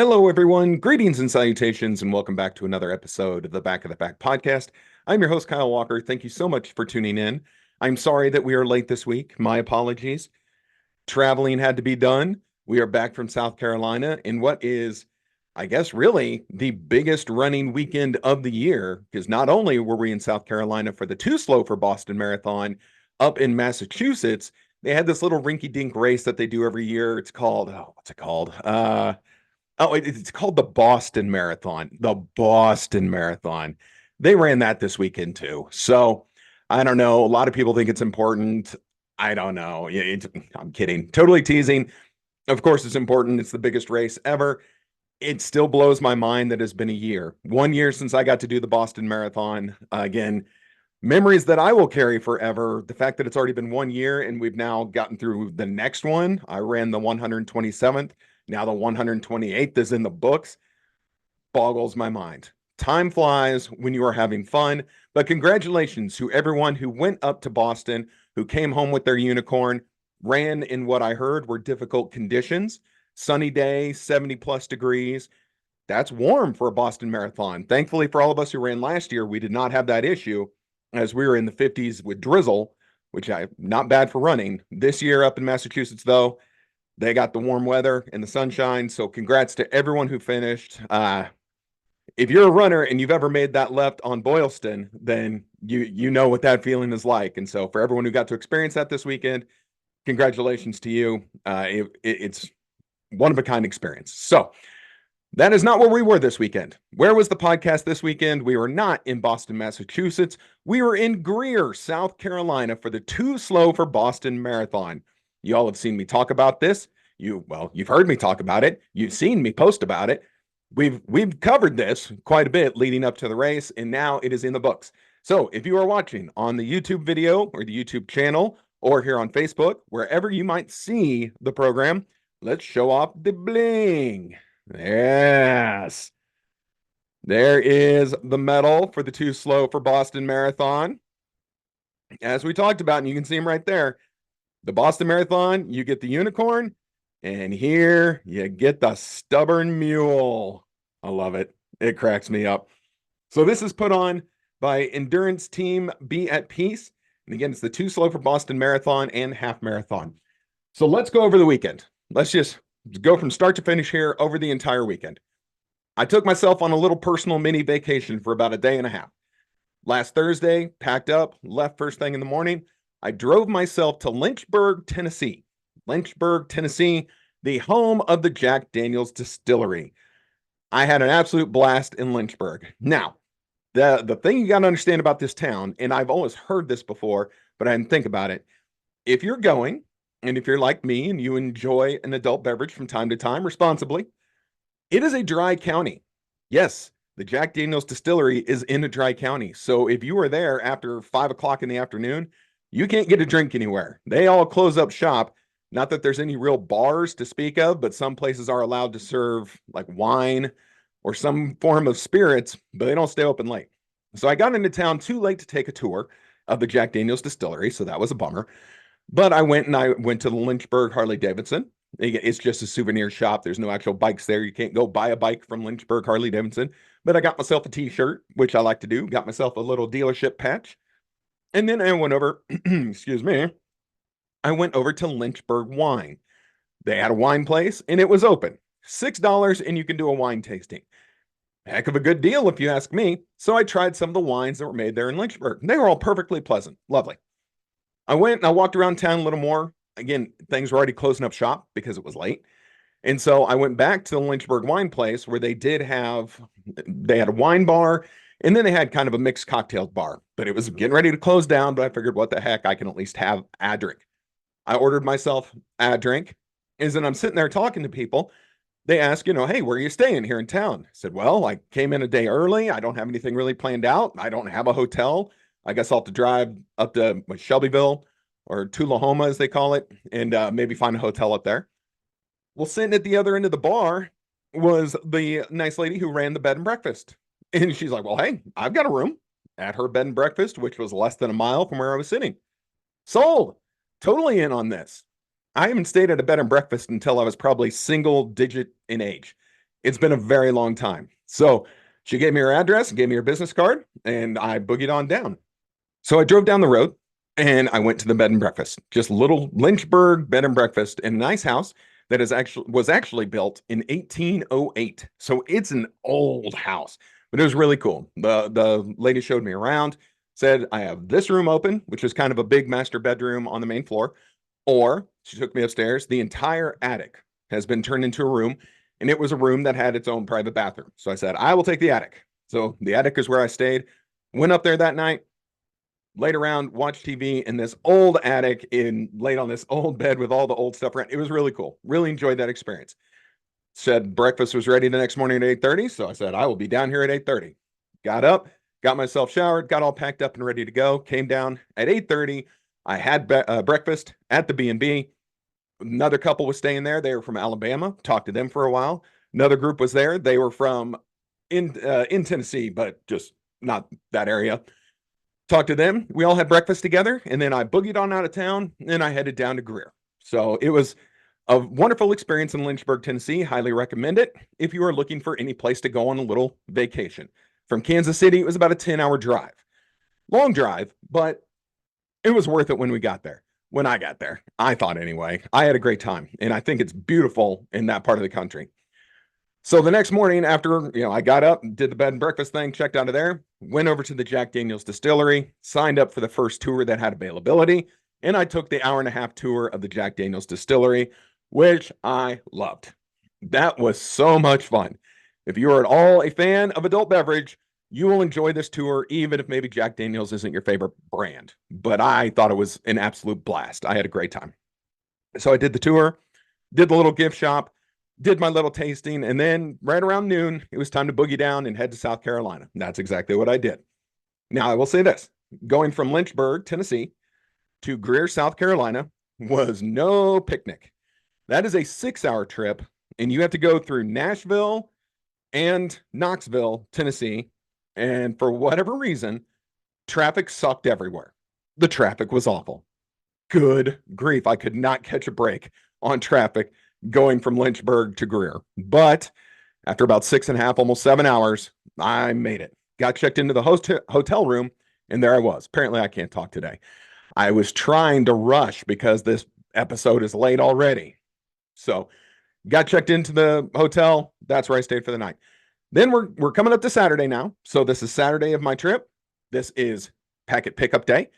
Hello, everyone. Greetings and salutations, and welcome back to another episode of the Back of the Pack podcast. I'm your host, Kyle Walker. Thank you so much for tuning in. I'm sorry that we are late this week. My apologies. Traveling had to be done. We are back from South Carolina in what is, I guess, really the biggest running weekend of the year, because not only were we in South Carolina for the 2Slow4Boston Marathon up in Massachusetts, they had this little rinky-dink race that they do every year. It's called, what's it called? It's called the Boston Marathon. The Boston Marathon. They ran that this weekend too. So I don't know. A lot of people think it's important. I don't know. I'm kidding. Totally teasing. Of course, it's important. It's the biggest race ever. It still blows my mind that it's been a year. 1 year since I got to do the Boston Marathon. Again, memories that I will carry forever. The fact that it's already been 1 year and we've now gotten through the next one. I ran the 127th. Now the 128th is in the books. Boggles my mind. Time flies when you are having fun. But congratulations to everyone who went up to Boston, who came home with their unicorn, ran in what I heard were difficult conditions. Sunny day, 70 plus degrees. That's warm for a Boston Marathon. Thankfully, for all of us who ran last year, we did not have that issue as we were in the 50s with drizzle, which I not bad for running. This year up in Massachusetts, though, they got the warm weather and the sunshine. So congrats to everyone who finished. If you're a runner and you've ever made that left on Boylston, then you know what that feeling is like. And so for everyone who got to experience that this weekend, congratulations to you. It's one of a kind experience. So that is not where we were this weekend. Where was the podcast this weekend? We were not in Boston, Massachusetts. We were in Greer, South Carolina for the 2Slow4Boston Marathon. You all have seen me talk about this. You've heard me talk about it. You've seen me post about it. We've covered this quite a bit leading up to the race, and now it is in the books. So if you are watching on the YouTube video or the YouTube channel or here on Facebook, wherever you might see the program, let's show off the bling. Yes. There is the medal for the 2Slow4Boston Marathon. As we talked about, and you can see them right there, the Boston Marathon, you get the unicorn, and here you get the stubborn mule. I love it. It cracks me up. So this is put on by Endurance Team Be at Peace. And again, it's the 2Slow4Boston Marathon and half marathon. So let's go over the weekend. Let's just go from start to finish here over the entire weekend. I took myself on a little personal mini vacation for about a day and a half. Last Thursday, packed up, left first thing in the morning. I drove myself to Lynchburg, Tennessee. Lynchburg, Tennessee, the home of the Jack Daniel's distillery. I had an absolute blast in Lynchburg. Now, the thing you got to understand about this town, and I've always heard this before, but I didn't think about it. If you're going, and if you're like me and you enjoy an adult beverage from time to time responsibly, it is a dry county. Yes, the Jack Daniel's distillery is in a dry county. So if you are there after 5 o'clock in the afternoon, you can't get a drink anywhere. They all close up shop. Not that there's any real bars to speak of, but some places are allowed to serve like wine or some form of spirits, but they don't stay open late. So I got into town too late to take a tour of the Jack Daniel's distillery, so that was a bummer. But I went to the Lynchburg Harley Davidson. It's just a souvenir shop. There's no actual bikes there. You can't go buy a bike from Lynchburg Harley Davidson. But I got myself a t-shirt, which I like to do. Got myself a little dealership patch. And then I went over, excuse me, I went over to Lynchburg Wine. They had a wine place and it was open. $6 and you can do a wine tasting. Heck of a good deal if you ask me. So I tried some of the wines that were made there in Lynchburg. They were all perfectly pleasant. Lovely. I went and I walked around town a little more. Again, things were already closing up shop because it was late. And so I went back to the Lynchburg wine place where they had a wine bar and then they had kind of a mixed cocktails bar, but it was getting ready to close down. But I figured, what the heck, I can at least have a drink. I ordered myself a drink. And then I'm sitting there talking to people. They ask, hey, where are you staying here in town? I said, well, I came in a day early. I don't have anything really planned out. I don't have a hotel. I guess I'll have to drive up to Shelbyville or Tullahoma, as they call it, and maybe find a hotel up there. Well, sitting at the other end of the bar was the nice lady who ran the bed and breakfast. And she's like, well, hey, I've got a room at her bed and breakfast, which was less than a mile from where I was sitting. Sold. Totally in on this. I haven't stayed at a bed and breakfast until I was probably single digit in age. It's been a very long time. So she gave me her address, gave me her business card, and I boogied on down. So I drove down the road and I went to the bed and breakfast, just little Lynchburg bed and breakfast in a nice house that is actually was actually built in 1808. So it's an old house, but it was really cool. The lady showed me around, said I have this room open, which is kind of a big master bedroom on the main floor, or she took me upstairs. The entire attic has been turned into a room, and it was a room that had its own private bathroom. So I said, I will take the attic. So the attic is where I stayed. Went up there that night, laid around, watched TV in this old attic, laid on this old bed with all the old stuff around. It was really cool. Really enjoyed that experience. Said breakfast was ready the next morning at 8:30. So I said, I will be down here at 8:30. Got up, got myself showered, got all packed up and ready to go. Came down at 8:30. I had breakfast at the B&B. Another couple was staying there. They were from Alabama. Talked to them for a while. Another group was there. They were from in Tennessee, but just not that area. Talked to them. We all had breakfast together, and then I boogied on out of town, and I headed down to Greer. So it was a wonderful experience in Lynchburg, Tennessee. Highly recommend it if you are looking for any place to go on a little vacation. From Kansas City, it was about a 10-hour drive. Long drive, but it was worth it when we got there. When I got there, I thought anyway. I had a great time, and I think it's beautiful in that part of the country. So the next morning, after I got up, did the bed and breakfast thing, checked out of there, went over to the Jack Daniel's distillery, signed up for the first tour that had availability, and I took the hour-and-a-half tour of the Jack Daniel's distillery, which I loved. That was so much fun. If you are at all a fan of adult beverage, you will enjoy this tour, even if maybe Jack Daniel's isn't your favorite brand. But I thought it was an absolute blast. I had a great time. So I did the tour, did the little gift shop, did my little tasting, and then right around noon, it was time to boogie down and head to South Carolina. That's exactly what I did. Now, I will say this, going from Lynchburg, Tennessee to Greer, South Carolina was no picnic. That is a 6-hour trip, and you have to go through Nashville and Knoxville, Tennessee, and for whatever reason, traffic sucked everywhere. The traffic was awful. Good grief, I could not catch a break on traffic going from Lynchburg to Greer. But after about 6.5, almost 7 hours, I made it. Got checked into the hotel room, and there I was. Apparently, I can't talk today. I was trying to rush because this episode is late already. So got checked into the hotel. That's where I stayed for the night. Then we're coming up to Saturday now. So this is Saturday of my trip. This is packet pickup day.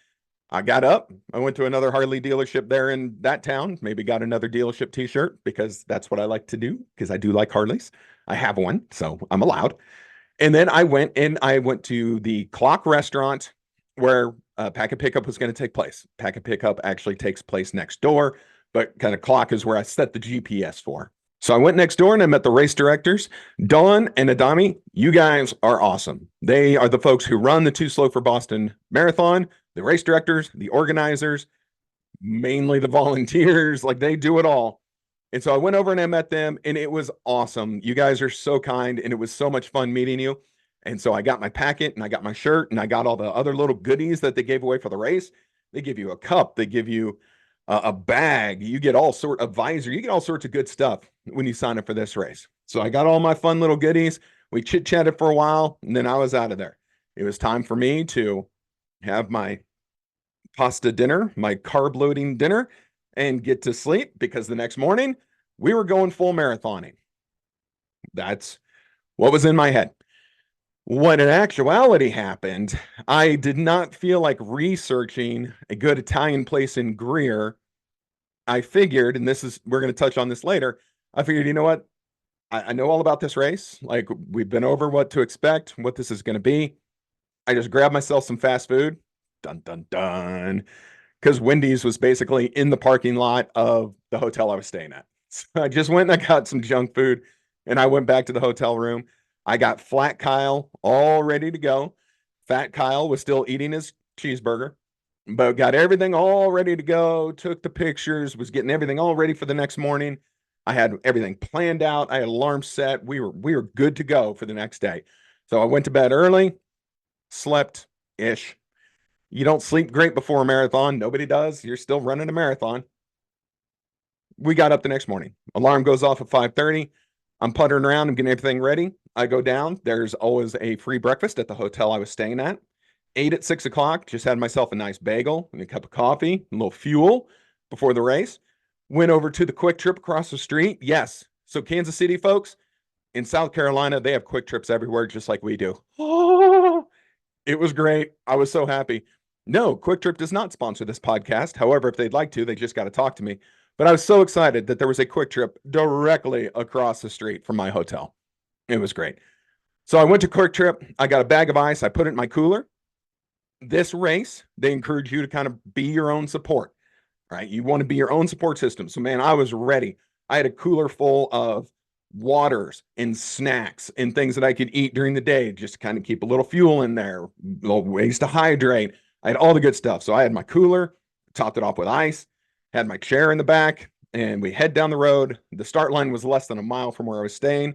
I got up. I went to another Harley dealership there in that town. Maybe got another dealership t-shirt because that's what I like to do because I do like Harleys. I have one, so I'm allowed. And then I went to the Clock restaurant where packet pickup was going to take place. Packet pickup actually takes place next door, but kind of Clock is where I set the GPS for. So I went next door and I met the race directors, Dawn and Adami. You guys are awesome. They are the folks who run the 2Slow4Boston Marathon, the race directors, the organizers, mainly the volunteers. Like they do it all. And so I went over and I met them, and it was awesome. You guys are so kind, and it was so much fun meeting you. And so I got my packet, and I got my shirt, and I got all the other little goodies that they gave away for the race. They give you a cup. They give you a bag. You get all sort of visor. You get all sorts of good stuff when you sign up for this race. So I got all my fun little goodies. We chit-chatted for a while, and then I was out of there. It was time for me to have my pasta dinner, my carb loading dinner, and get to sleep because the next morning we were going full marathoning. That's what was in my head. What in actuality happened, I did not feel like researching a good Italian place in Greer. I figured, and we're going to touch on this later. I figured, you know what? I know all about this race. Like we've been over what to expect, what this is going to be. I just grabbed myself some fast food. Dun, dun, dun. Because Wendy's was basically in the parking lot of the hotel I was staying at. So I just went and I got some junk food, and I went back to the hotel room. I got Flat Kyle all ready to go. Fat Kyle was still eating his cheeseburger, but got everything all ready to go, took the pictures, was getting everything all ready for the next morning. I had everything planned out. I had alarms set. We were good to go for the next day. So I went to bed early, slept-ish. You don't sleep great before a marathon. Nobody does. You're still running a marathon. We got up the next morning. Alarm goes off at 5:30. I'm puttering around. I'm getting everything ready. I go down. There's always a free breakfast at the hotel I was staying at. Ate at 6 o'clock. Just had myself a nice bagel and a cup of coffee, a little fuel before the race. Went over to the Quick Trip across the street. Yes. So Kansas City folks, in South Carolina, they have Quick Trips everywhere, just like we do. Oh, it was great. I was so happy. No, Quick Trip does not sponsor this podcast. However, if they'd like to, they just got to talk to me. But I was so excited that there was a Quick Trip directly across the street from my hotel. It was great. So I went to Quick Trip. I got a bag of ice. I put it in my cooler. This race, they encourage you to kind of be your own support, right? You want to be your own support system. So, man, I was ready. I had a cooler full of waters and snacks and things that I could eat during the day, just to kind of keep a little fuel in there, little ways to hydrate. I had all the good stuff. So I had my cooler, topped it off with ice, had my chair in the back, and we head down the road. The start line was less than a mile from where I was staying.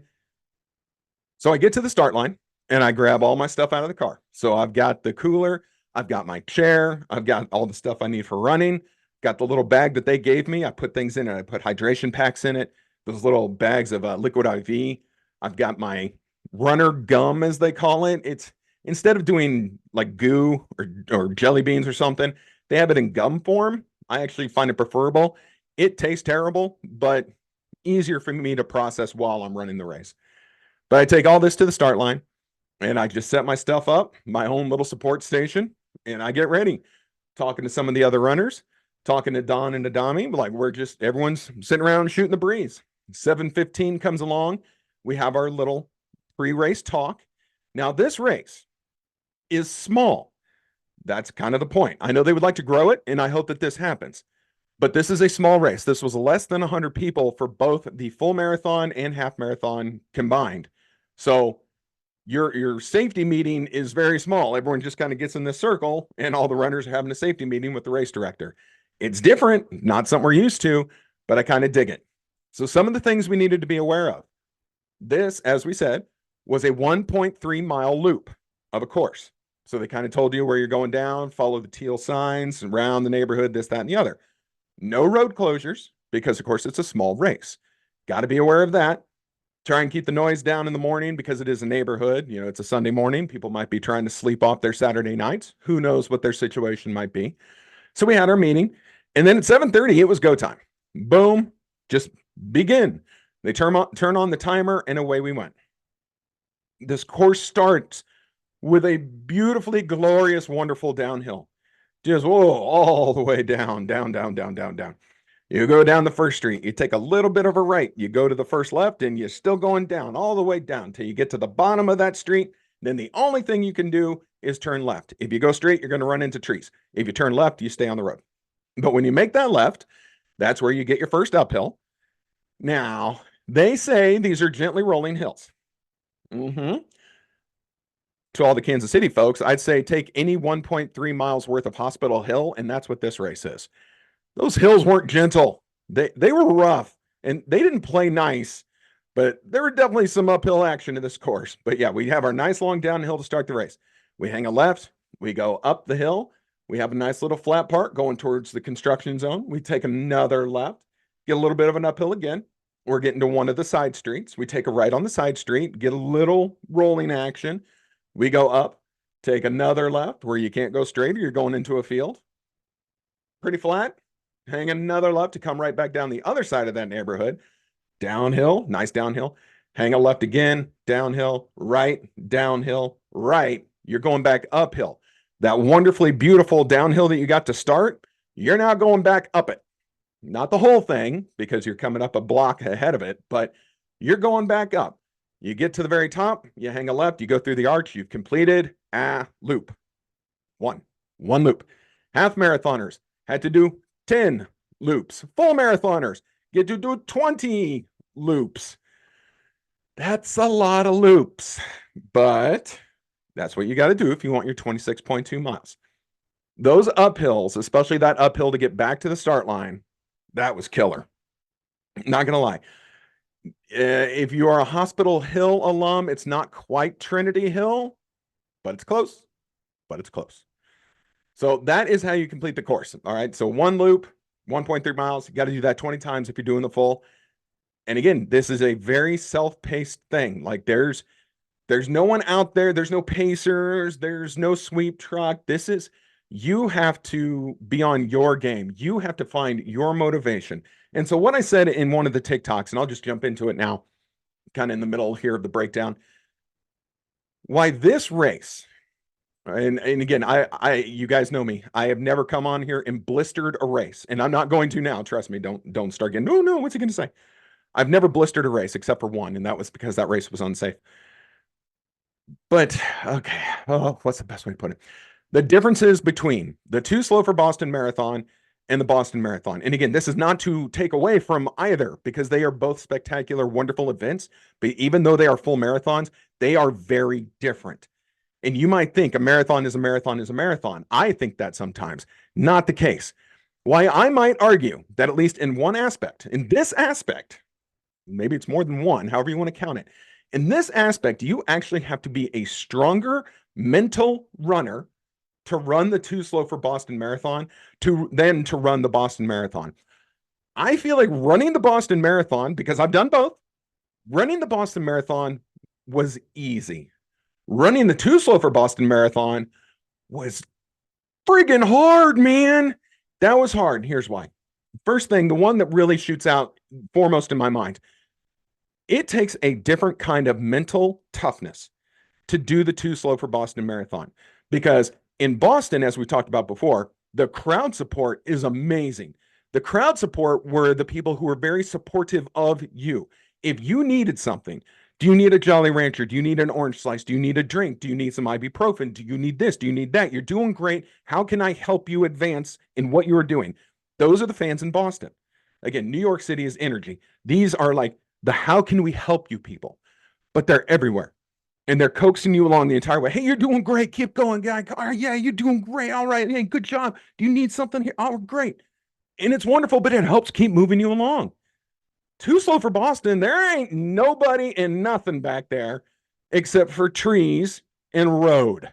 So I get to the start line and I grab all my stuff out of the car. So I've got the cooler, I've got my chair, I've got all the stuff I need for running, got the little bag that they gave me. I put things in it. I put hydration packs in it, those little bags of liquid IV. I've got my runner gum, as they call it. It's instead of doing like goo or jelly beans or something, they have it in gum form. I actually find it preferable. It tastes terrible, but easier for me to process while I'm running the race. But I take all this to the start line and I just set my stuff up, my own little support station, and I get ready. Talking to some of the other runners, talking to Don and Adami, like everyone's sitting around shooting the breeze. 7:15 comes along. We have our little pre-race talk. Now, this race is small. That's kind of the point. I know they would like to grow it, and I hope that this happens. But this is a small race. This was less than 100 people for both the full marathon and half marathon combined. So your safety meeting is very small. Everyone just kind of gets in this circle, and all the runners are having a safety meeting with the race director. It's different, not something we're used to, but I kind of dig it. So some of the things we needed to be aware of. This, as we said, was a 1.3-mile loop of a course. So they kind of told you where you're going down, follow the teal signs around the neighborhood, this, that, and the other. No road closures because, of course, it's a small race. Got to be aware of that. Try and keep the noise down in the morning because it is a neighborhood. You know, it's a Sunday morning. People might be trying to sleep off their Saturday nights. Who knows what their situation might be. So we had our meeting. And then at 7:30, it was go time. Boom, just begin. They turn on the timer and away we went. This course starts with a beautifully glorious, wonderful downhill. Just all the way down, down, down, down, down, down. You go down the first street, you take a little bit of a right, you go to the first left, and you're still going down all the way down till you get to the bottom of that street. Then the only thing you can do is turn left. If you go straight, you're going to run into trees. If you turn left, you stay on the road. But when you make that left, that's where you get your first uphill. Now, they say these are gently rolling hills. To all the Kansas City folks, I'd say take any 1.3 miles worth of hospital hill, and that's what this race is. Those hills weren't gentle. They were rough, and they didn't play nice, but there were definitely some uphill action in this course. But yeah, we have our nice long downhill to start the race. We hang a left, we go up the hill. We have a nice little flat part going towards the construction zone. We take another left, get a little bit of an uphill again. We're getting to one of the side streets. We take a right on the side street, get a little rolling action. We go up, take another left where you can't go straight or you're going into a field. Pretty flat. Hang another left to come right back down the other side of that neighborhood. Downhill, nice downhill. Hang a left again, downhill, right, downhill, right. You're going back uphill. That wonderfully beautiful downhill that you got to start, you're now going back up it. Not the whole thing because you're coming up a block ahead of it, but you're going back up. You get to the very top, you hang a left, you go through the arch, you've completed a loop. One loop. Half marathoners had to do 10 loops. Full marathoners get to do 20 loops. That's a lot of loops, but that's what you got to do if you want your 26.2 miles. Those uphills, especially that uphill to get back to the start line, that was killer. Not going to lie. If you are a Hospital Hill alum, it's not quite Trinity Hill, but it's close. So that is how you complete the course. All right. So one loop, 1.3 miles. You got to do that 20 times if you're doing the full. And again, this is a very self-paced thing. Like there's no one out there, there's no pacers, there's no sweep truck. This is you have to be on your game. You have to find your motivation. And so what I said in one of the TikToks, and I'll just jump into it now, kind of in the middle here of the breakdown, why this race, and again, I you guys know me. I have never come on here and blistered a race, and I'm not going to now. Trust me. Don't start getting. No, what's he going to say? I've never blistered a race except for one, and that was because that race was unsafe. But okay, oh, what's the best way to put it? The differences between the 2Slow4Boston Marathon and the Boston Marathon. And again, this is not to take away from either because they are both spectacular, wonderful events. But even though they are full marathons, they are very different. And you might think a marathon is a marathon is a marathon. I think that sometimes. Not the case. Why I might argue that at least in one aspect, in this aspect, maybe it's more than one, however you want to count it. In this aspect, you actually have to be a stronger mental runner to run the 2Slow4Boston Marathon to run the Boston Marathon. I feel like running the Boston Marathon, because I've done both, running the Boston Marathon was easy. Running the 2Slow4Boston Marathon was friggin' hard, man. That was hard. Here's why. First thing, the one that really shoots out foremost in my mind, it takes a different kind of mental toughness to do the 2Slow4Boston Marathon. Because in Boston, as we talked about before, the crowd support is amazing. The crowd support were the people who were very supportive of you. If you needed something, do you need a Jolly Rancher? Do you need an orange slice? Do you need a drink? Do you need some ibuprofen? Do you need this? Do you need that? You're doing great. How can I help you advance in what you are doing? Those are the fans in Boston. Again, New York City is energy. These are like the how can we help you people, but they're everywhere. And they're coaxing you along the entire way. Hey, you're doing great. Keep going, guy. Oh, yeah, you're doing great. All right. Hey, good job. Do you need something here? Oh, great. And it's wonderful, but it helps keep moving you along. 2Slow4Boston, there ain't nobody and nothing back there except for trees and road.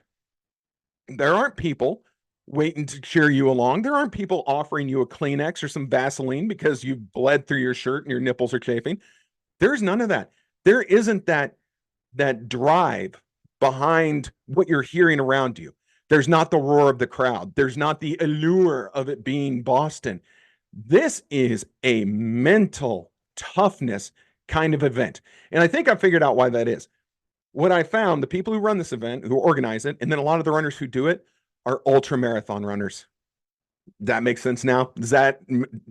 There aren't people waiting to cheer you along. There aren't people offering you a Kleenex or some Vaseline because you bled through your shirt and your nipples are chafing. There's none of that. There isn't that drive behind what you're hearing around you. There's not the roar of the crowd. There's not the allure of it being Boston. This is a mental toughness kind of event. And I think I figured out why that is. What I found, the people who run this event, who organize it, and then a lot of the runners who do it are ultra marathon runners. That makes sense now? Does that,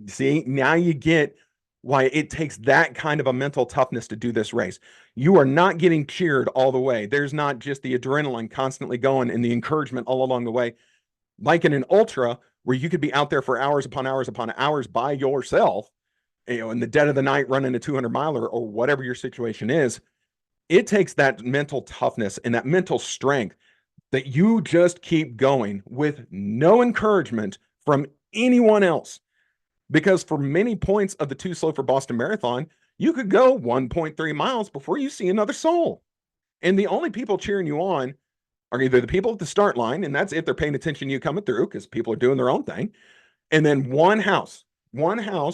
see, now you get why it takes that kind of a mental toughness to do this race. You are not getting cheered all the way. There's not just the adrenaline constantly going and the encouragement all along the way. Like in an ultra, where you could be out there for hours upon hours upon hours by yourself, in the dead of the night running a 200 miler or whatever your situation is, it takes that mental toughness and that mental strength that you just keep going with no encouragement from anyone else. Because for many points of the 2Slow4Boston Marathon, you could go 1.3 miles before you see another soul. And the only people cheering you on are either the people at the start line, and that's if they're paying attention to you coming through because people are doing their own thing. And then one house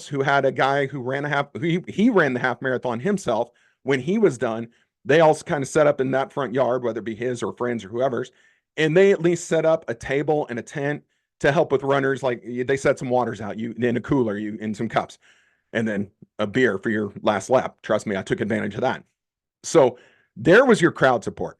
who had a guy who ran a half, he ran the half marathon himself. When he was done, they all kind of set up in that front yard, whether it be his or friends or whoever's, and they at least set up a table and a tent to help with runners. Like they set some waters out, you in a cooler, you in some cups, and then a beer for your last lap. Trust me, I took advantage of that. So there was your crowd support.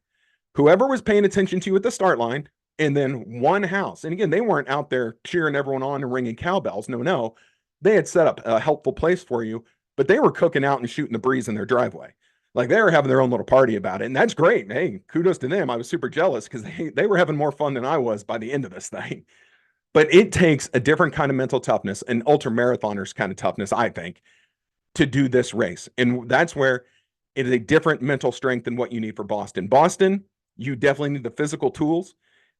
Whoever was paying attention to you at the start line, and then one house. And again, they weren't out there cheering everyone on and ringing cowbells. No. They had set up a helpful place for you, but they were cooking out and shooting the breeze in their driveway. Like they were having their own little party about it. And that's great. Hey, kudos to them. I was super jealous because they were having more fun than I was by the end of this thing. But it takes a different kind of mental toughness, an ultra marathoners kind of toughness, I think, to do this race. And that's where it is a different mental strength than what you need for Boston. Boston, you definitely need the physical tools.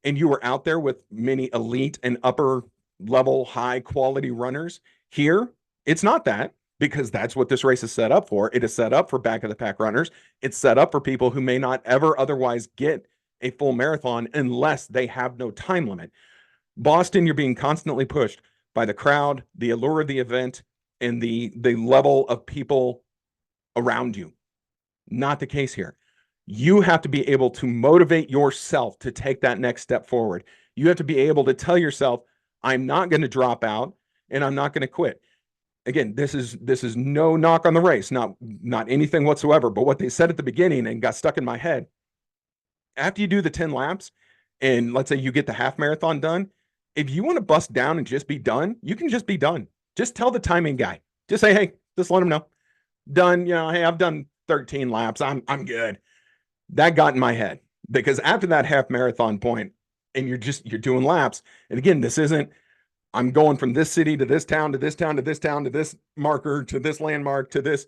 And you were out there with many elite and upper level, high quality runners. Here, it's not that, because that's what this race is set up for. It is set up for back of the pack runners. It's set up for people who may not ever otherwise get a full marathon unless they have no time limit. Boston, you're being constantly pushed by the crowd, the allure of the event, and the level of people around you. Not the case here. You have to be able to motivate yourself to take that next step forward. You have to be able to tell yourself, I'm not going to drop out and I'm not going to quit. Again, this is no knock on the race, not anything whatsoever, but what they said at the beginning and got stuck in my head. After you do the 10 laps and let's say you get the half marathon done, if you want to bust down and just be done, you can just be done. Just tell the timing guy. Just say, hey, just let him know. Done, hey, I've done 13 laps. I'm good. That got in my head because after that half marathon point and you're doing laps. And again, this isn't, I'm going from this city to this town, to this town, to this town, to this marker, to this landmark, to this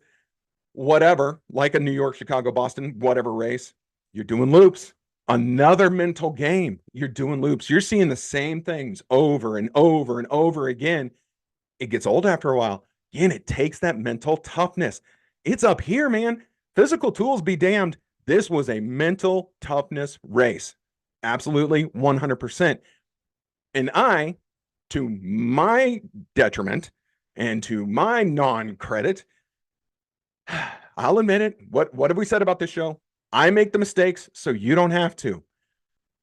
whatever, like a New York, Chicago, Boston, whatever race. You're doing loops. Another mental game. You're doing loops. You're seeing the same things over and over and over again. It gets old after a while. Again, it takes that mental toughness. It's up here, man. Physical tools be damned. This was a mental toughness race. Absolutely 100%. And I, to my detriment and to my non-credit, I'll admit it. What have we said about this show? I make the mistakes so you don't have to.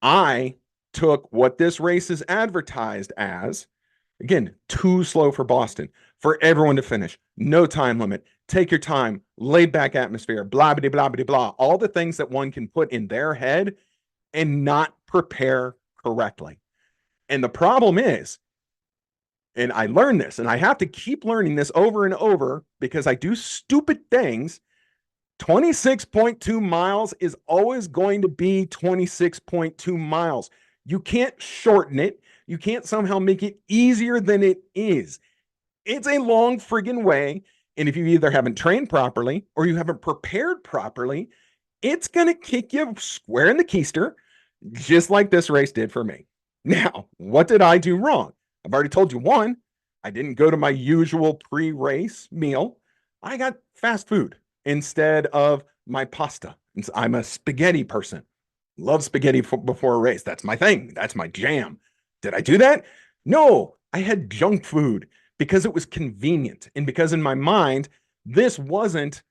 I took what this race is advertised as, again, too slow for Boston, for everyone to finish, no time limit, take your time, laid back atmosphere, blah, blah, blah, blah, blah, all the things that one can put in their head and not prepare correctly. And the problem is, and I learned this, and I have to keep learning this over and over because I do stupid things. 26.2 miles is always going to be 26.2 miles. You can't shorten it. You can't somehow make it easier than it is. It's a long friggin' way. And if you either haven't trained properly or you haven't prepared properly, it's going to kick you square in the keister, just like this race did for me. Now, what did I do wrong? I've already told you one, I didn't go to my usual pre-race meal. I got fast food instead of my pasta. I'm a spaghetti person. Love spaghetti before a race. That's my thing. That's my jam. Did I do that? No, I had junk food because it was convenient. And because in my mind, this wasn't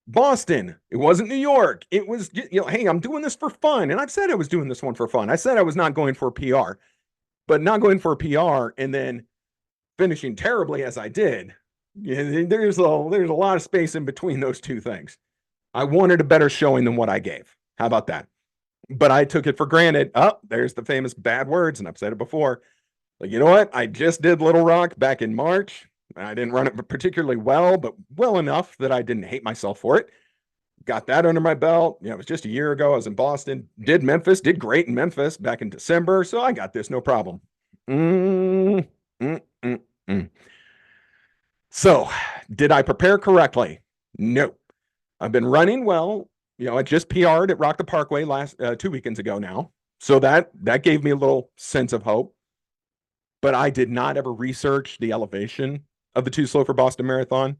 Boston. It wasn't New York. It was, hey, I'm doing this for fun. And I've said I was doing this one for fun. I said I was not going for a PR, but not going for a PR and then finishing terribly as I did. There's a lot of space in between those two things. I wanted a better showing than what I gave. How about that? But I took it for granted. Oh, there's the famous bad words, and I've said it before. Like, you know what? I just did Little Rock back in March. I didn't run it particularly well, but well enough that I didn't hate myself for it. Got that under my belt. It was just a year ago. I was in Boston. Did Memphis. Did great in Memphis back in December. So I got this, no problem. So, did I prepare correctly? No. I've been running well. I just PR'd at Rock the Parkway 2 weekends ago now. So that gave me a little sense of hope. But I did not ever research the elevation of the 2Slow4Boston Marathon.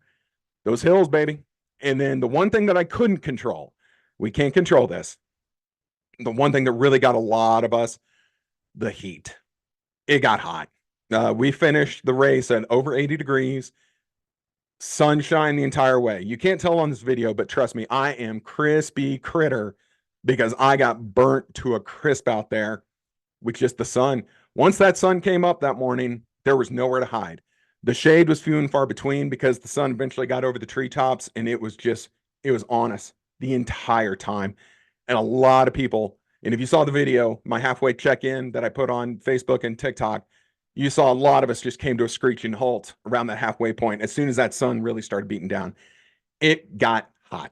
Those hills, baby. And then the one thing that I couldn't control, we can't control this. The one thing that really got a lot of us, the heat. It got hot. We finished the race at over 80 degrees. Sunshine the entire way. You can't tell on this video, but trust me, I am crispy critter because I got burnt to a crisp out there with just the sun. Once that sun came up that morning, there was nowhere to hide. The shade was few and far between because the sun eventually got over the treetops and it was on us the entire time. And a lot of people, and if you saw the video, my halfway check-in that I put on Facebook and TikTok, you saw a lot of us just came to a screeching halt around that halfway point. As soon as that sun really started beating down, it got hot.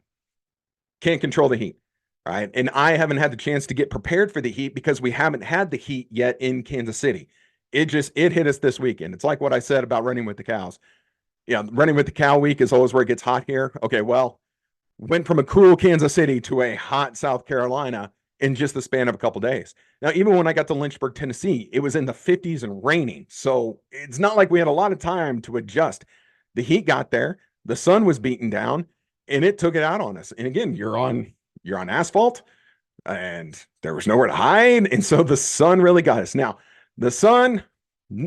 Can't control the heat, right? And I haven't had the chance to get prepared for the heat because we haven't had the heat yet in Kansas City. It hit us this weekend. It's like what I said about running with the cows. Running with the cow week is always where it gets hot here. Okay, well, went from a cool Kansas City to a hot South Carolina in just the span of a couple days. Now, even when I got to Lynchburg, Tennessee, it was in the 50s and raining. So it's not like we had a lot of time to adjust. The heat got there, the sun was beating down, and it took it out on us. And again, you're on asphalt, and there was nowhere to hide. And so the sun really got us. Now, the sun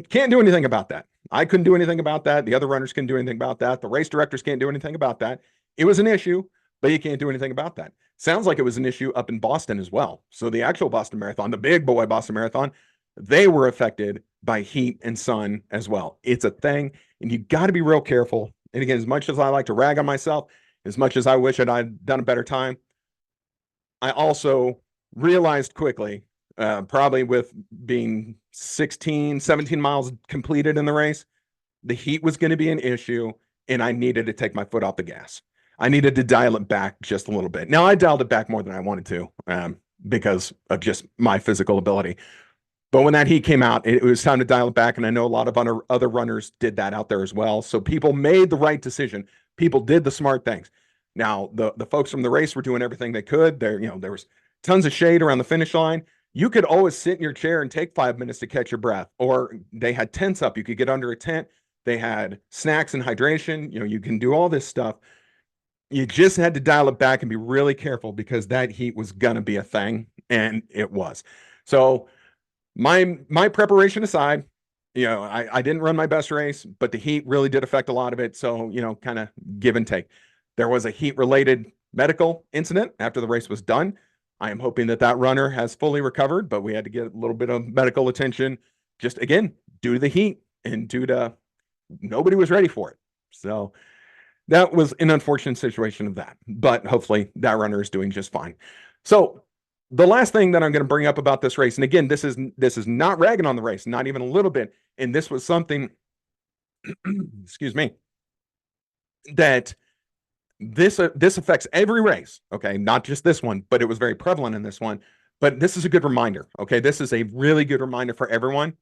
can't do anything about that. I couldn't do anything about that. The other runners couldn't do anything about that. The race directors can't do anything about that. It was an issue, but you can't do anything about that. Sounds like it was an issue up in Boston as well. So the actual Boston Marathon, the big boy Boston Marathon, they were affected by heat and sun as well. It's a thing, and you got to be real careful. And again, as much as I like to rag on myself, as much as I wish that I'd done a better time, I also realized quickly, probably with being 16, 17 miles completed in the race, the heat was going to be an issue, and I needed to take my foot off the gas. I needed to dial it back just a little bit. Now, I dialed it back more than I wanted to because of just my physical ability. But when that heat came out, it was time to dial it back. And I know a lot of other runners did that out there as well. So people made the right decision. People did the smart things. Now, the folks from the race were doing everything they could. There was tons of shade around the finish line. You could always sit in your chair and take 5 minutes to catch your breath. Or they had tents up. You could get under a tent. They had snacks and hydration. You can do all this stuff. You just had to dial it back and be really careful because that heat was gonna be a thing, and it was. So my preparation aside, I didn't run my best race, but the heat really did affect a lot of it. So, kind of give and take. There was a heat related medical incident after the race was done. I am hoping that runner has fully recovered, but we had to get a little bit of medical attention just again, due to the heat and due to nobody was ready for it. So that was an unfortunate situation of that, but hopefully that runner is doing just fine. So the last thing that I'm going to bring up about this race, and again, this is not ragging on the race, not even a little bit. And this was something, excuse me, that this affects every race. Okay, not just this one, but it was very prevalent in this one. But this is a good reminder. Okay, this is a really good reminder for everyone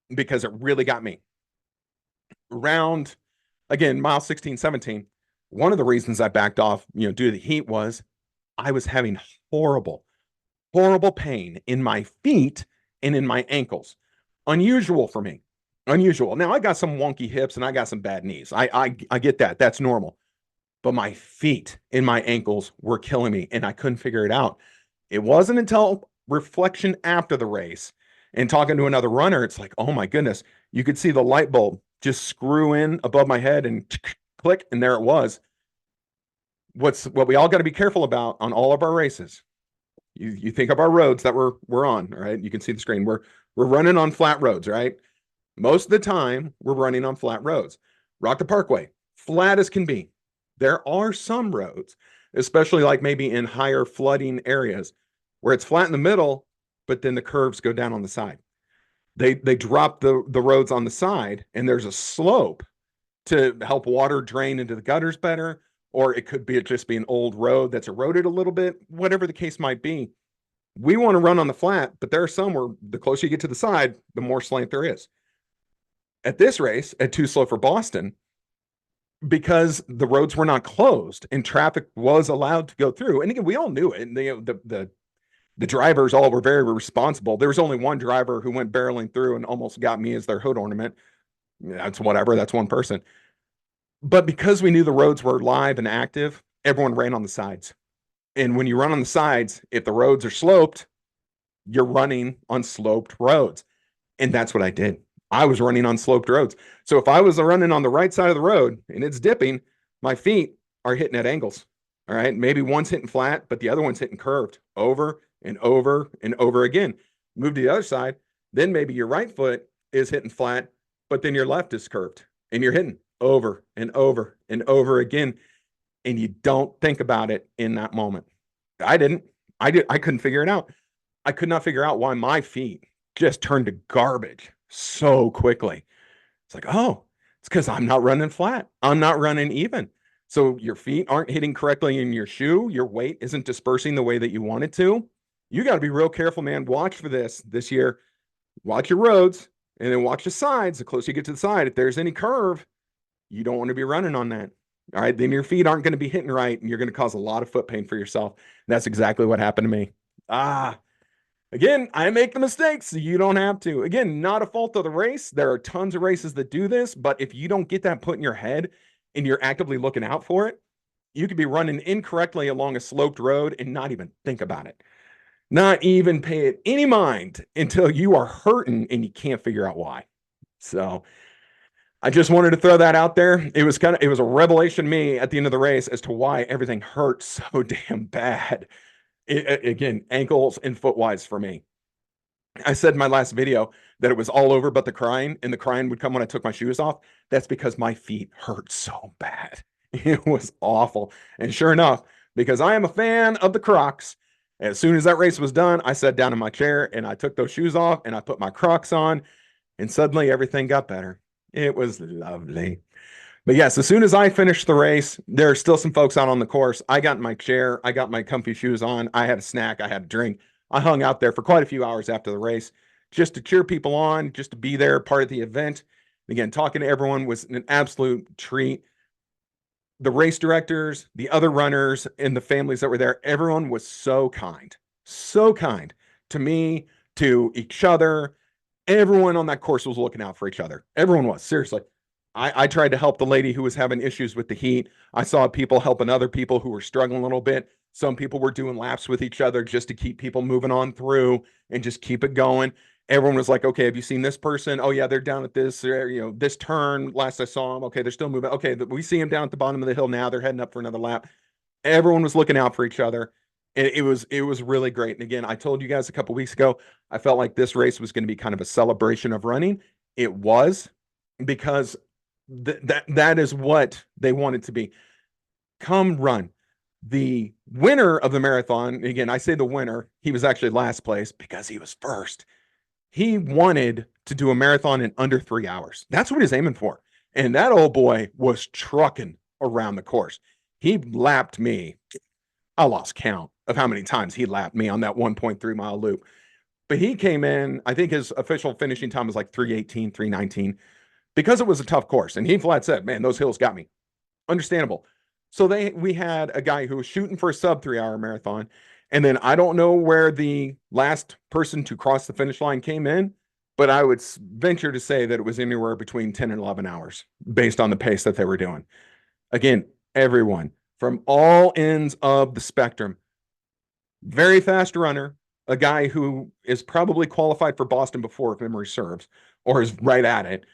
because it really got me. Around, again, mile 16, 17, one of the reasons I backed off, due to the heat was I was having horrible pain in my feet and in my ankles. Unusual for me. Unusual. Now I got some wonky hips and I got some bad knees. I get that. That's normal. But my feet and my ankles were killing me and I couldn't figure it out. It wasn't until reflection after the race and talking to another runner, it's like, oh my goodness, you could see the light bulb just screw in above my head and click, and there it was. What we all got to be careful about on all of our races. You think of our roads that we're on, right? You can see the screen. We're running on flat roads, right? Most of the time, we're running on flat roads. Rock the Parkway, flat as can be. There are some roads, especially like maybe in higher flooding areas, where it's flat in the middle, but then the curves go down on the side. They drop the roads on the side, and there's a slope to help water drain into the gutters better, or it could be just be an old road that's eroded a little bit, whatever the case might be. We want to run on the flat, but there are some where the closer you get to the side, the more slant there is. At this race, at 2Slow4Boston, because the roads were not closed and traffic was allowed to go through, and again, we all knew it, and the drivers all were very responsible. There was only one driver who went barreling through and almost got me as their hood ornament. That's whatever. That's one person. But because we knew the roads were live and active, everyone ran on the sides. And when you run on the sides, if the roads are sloped, you're running on sloped roads. And that's what I did. I was running on sloped roads. So if I was running on the right side of the road and it's dipping, my feet are hitting at angles. All right. Maybe one's hitting flat, but the other one's hitting curved over and over and over again. Move to the other side. Then maybe your right foot is hitting flat, but then your left is curved and you're hitting over and over and over again. And you don't think about it in that moment. I didn't. I couldn't figure it out. I could not figure out why my feet just turned to garbage so quickly. It's like, oh, it's because I'm not running flat. I'm not running even. So your feet aren't hitting correctly in your shoe. Your weight isn't dispersing the way that you want it to. You got to be real careful, man. Watch for this year. Watch your roads and then watch the sides. The closer you get to the side, if there's any curve, you don't want to be running on that. All right. Then your feet aren't going to be hitting right and you're going to cause a lot of foot pain for yourself. And that's exactly what happened to me. Again, I make the mistakes, so you don't have to. Again, not a fault of the race. There are tons of races that do this, but if you don't get that put in your head and you're actively looking out for it, you could be running incorrectly along a sloped road and not even think about it. Not even pay it any mind until you are hurting and you can't figure out why. So I just wanted to throw that out there. It was a revelation to me at the end of the race as to why everything hurt so damn bad. Again, ankles and foot wise for me. I said in my last video that it was all over but the crying, and the crying would come when I took my shoes off. That's because my feet hurt so bad. It was awful. And sure enough, because I am a fan of the Crocs, as soon as that race was done, I sat down in my chair and I took those shoes off and I put my Crocs on, and suddenly everything got better. It was lovely. But yes, as soon as I finished the race, there are still some folks out on the course. I got in my chair, I got my comfy shoes on, I had a snack, I had a drink. I hung out there for quite a few hours after the race just to cheer people on, just to be there, part of the event. Again, talking to everyone was an absolute treat. The race directors, the other runners, and the families that were there, everyone was so kind to me, to each other. Everyone on that course was looking out for each other. Everyone was, seriously. I tried to help the lady who was having issues with the heat. I saw people helping other people who were struggling a little bit. Some people were doing laps with each other just to keep people moving on through and just keep it going. Everyone was like, okay, have you seen this person? Oh yeah, they're down at this, this turn. Last I saw them. Okay, they're still moving. Okay, we see them down at the bottom of the hill now. They're heading up for another lap. Everyone was looking out for each other. And it was really great. And again, I told you guys a couple weeks ago, I felt like this race was going to be kind of a celebration of running. It was, because that is what they wanted to be. Come run. The winner of the marathon, again, I say the winner, he was actually last place because he was first. He wanted to do a marathon in under 3 hours. That's what he's aiming for. And that old boy was trucking around the course. He lapped me. I lost count of how many times he lapped me on that 1.3-mile loop. But he came in, I think his official finishing time was like 3:18, 3:19, because it was a tough course. And he flat said, man, those hills got me. Understandable. So we had a guy who was shooting for a sub 3-hour marathon. And then I don't know where the last person to cross the finish line came in, but I would venture to say that it was anywhere between 10 and 11 hours based on the pace that they were doing. Again, everyone from all ends of the spectrum, very fast runner, a guy who is probably qualified for Boston before, if memory serves, or is right at it,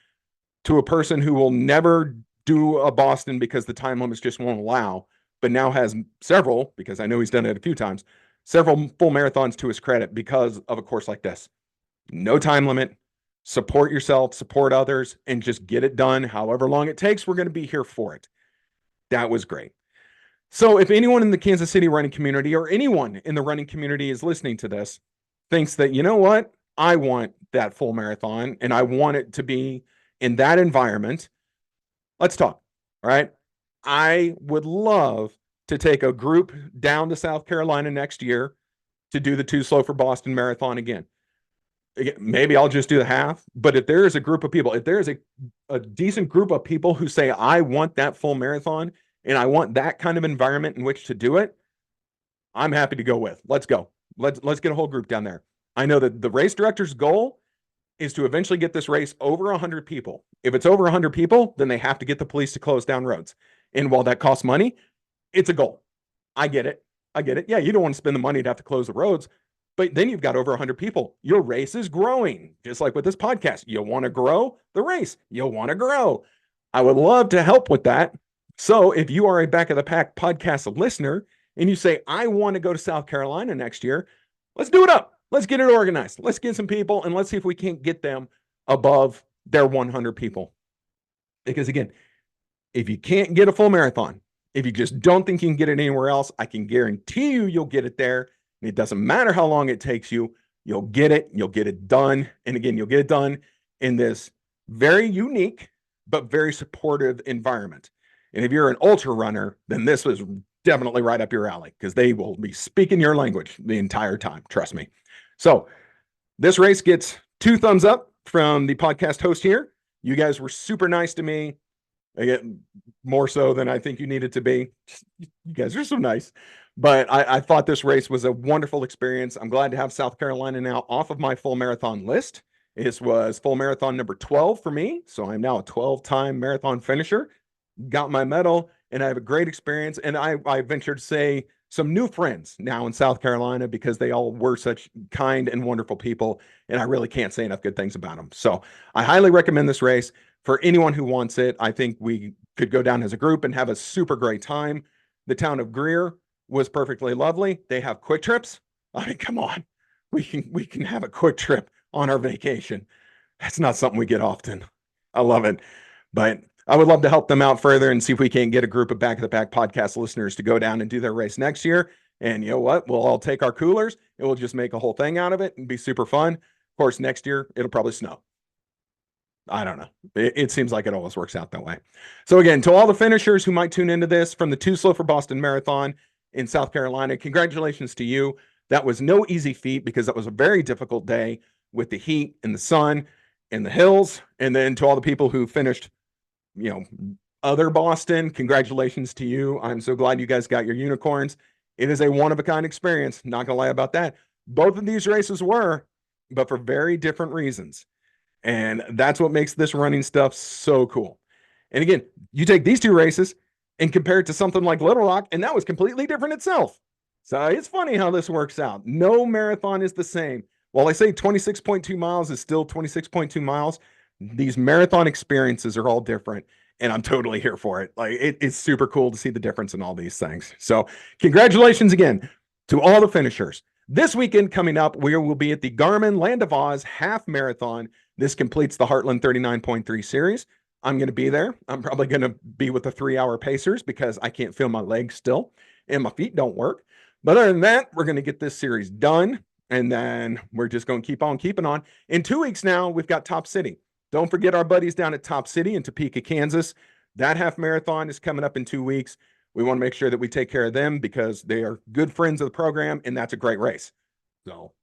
to a person who will never do a Boston because the time limits just won't allow, but now has several, because I know he's done it a few times, several full marathons to his credit because of a course like this. No time limit, support yourself, support others, and just get it done. However long it takes, we're going to be here for it. That was great. So if anyone in the Kansas City running community or anyone in the running community is listening to this, thinks that, you know what, I want that full marathon and I want it to be in that environment, let's talk. All right. I would love to take a group down to South Carolina next year to do the 2Slow4Boston marathon again. Maybe I'll just do the half, but if there is a group of people, if there is a decent group of people who say, I want that full marathon and I want that kind of environment in which to do it, I'm happy to go with. Let's go. Let's get a whole group down there. I know that the race director's goal is to eventually get this race over 100 people. If it's over 100 people, then they have to get the police to close down roads. And while that costs money, it's a goal. I get it. Yeah, you don't want to spend the money to have to close the roads, but then you've got over 100 people. Your race is growing, just like with this podcast. You want to grow the race. You'll want to grow. I would love to help with that. So if you are a Back of the Pack podcast listener and you say, I want to go to South Carolina next year, let's do it up. Let's get it organized. Let's get some people and let's see if we can't get them above their 100 people. Because again, if you can't get a full marathon, if you just don't think you can get it anywhere else, I can guarantee you'll get it there. And it doesn't matter how long it takes you. You'll get it done. And again, you'll get it done in this very unique, but very supportive environment. And if you're an ultra runner, then this was definitely right up your alley because they will be speaking your language the entire time. Trust me. So this race gets 2 thumbs up from the podcast host here. You guys were super nice to me. Again, more so than I think you needed to be. You guys are so nice. But I thought this race was a wonderful experience. I'm glad to have South Carolina now off of my full marathon list. This was full marathon number 12 for me. So I'm now a 12-time marathon finisher. Got my medal, and I have a great experience. And I venture to say some new friends now in South Carolina because they all were such kind and wonderful people. And I really can't say enough good things about them. So I highly recommend this race. for anyone who wants it. I think we could go down as a group and have a super great time. The town of Greer was perfectly lovely. They have quick trips. I mean, come on, we can have a quick trip on our vacation. That's not something we get often. I love it, but I would love to help them out further and see if we can get a group of Back of the Pack podcast listeners to go down and do their race next year. And you know what? We'll all take our coolers and we'll just make a whole thing out of it and be super fun. Of course, next year it'll probably snow. I don't know. It seems like it always works out that way. So again, to all the finishers who might tune into this from the 2Slow4Boston Marathon in South Carolina, congratulations to you. That was no easy feat because that was a very difficult day with the heat and the sun and the hills. And then to all the people who finished, other Boston, congratulations to you. I'm so glad you guys got your unicorns. It is a one-of-a-kind experience. Not going to lie about that. Both of these races were, but for very different reasons. And that's what makes this running stuff so cool. And again, you take these two races and compare it to something like Little Rock, and that was completely different itself. So it's funny how this works out. No marathon is the same. While I say 26.2 miles is still 26.2 miles, these marathon experiences are all different, and I'm totally here for it. Like it's super cool to see the difference in all these things. So congratulations again to all the finishers. This weekend coming up, we will be at the Garmin Land of Oz Half Marathon. This completes the Heartland 39.3 series. I'm going to be there. I'm probably going to be with the 3-hour pacers because I can't feel my legs still and my feet don't work. But other than that, we're going to get this series done, and then we're just going to keep on keeping on. In 2 weeks now, we've got Top City. Don't forget our buddies down at Top City in Topeka, Kansas. That half marathon is coming up in 2 weeks. We want to make sure that we take care of them because they are good friends of the program, and that's a great race. So,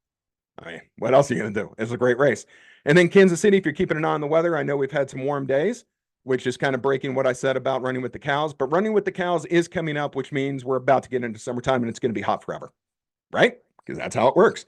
I mean, what else are you going to do? It's a great race. And then Kansas City, if you're keeping an eye on the weather, I know we've had some warm days, which is kind of breaking what I said about running with the cows. But running with the cows is coming up, which means we're about to get into summertime and it's going to be hot forever, right? Because that's how it works.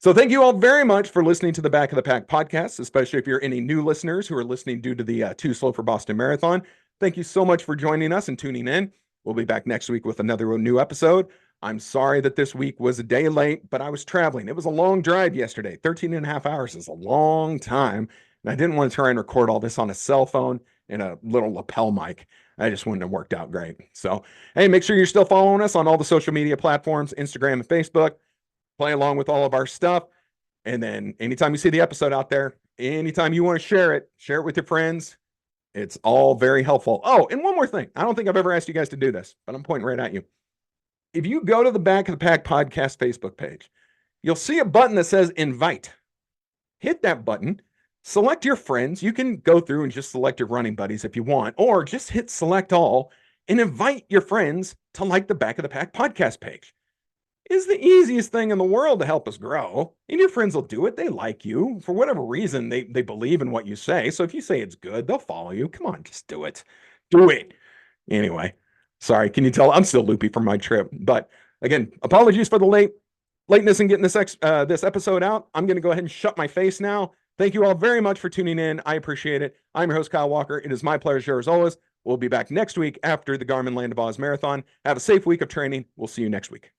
So thank you all very much for listening to the Back of the Pack podcast, especially if you're any new listeners who are listening due to the 2Slow4Boston Marathon. Thank you so much for joining us and tuning in. We'll be back next week with another new episode. I'm sorry that this week was a day late, but I was traveling. It was a long drive yesterday. 13 and a half hours is a long time. And I didn't want to try and record all this on a cell phone and a little lapel mic. I just wouldn't have worked out great. So, hey, make sure you're still following us on all the social media platforms, Instagram and Facebook. Play along with all of our stuff. And then anytime you see the episode out there, anytime you want to share it with your friends. It's all very helpful. Oh, and one more thing. I don't think I've ever asked you guys to do this, but I'm pointing right at you. If you go to the Back of the Pack podcast Facebook page, you'll see a button that says invite. Hit that button, select your friends. You can go through and just select your running buddies if you want, or just hit select all and invite your friends to like the Back of the Pack podcast page. It's the easiest thing in the world to help us grow. And your friends will do it. They like you. For whatever reason, they believe in what you say. So if you say it's good, they'll follow you. Come on, just do it. Do it. Anyway, sorry. Can you tell? I'm still loopy from my trip. But again, apologies for the lateness in getting this episode out. I'm going to go ahead and shut my face now. Thank you all very much for tuning in. I appreciate it. I'm your host, Kyle Walker. It is my pleasure as always. We'll be back next week after the Garmin Land of Oz Marathon. Have a safe week of training. We'll see you next week.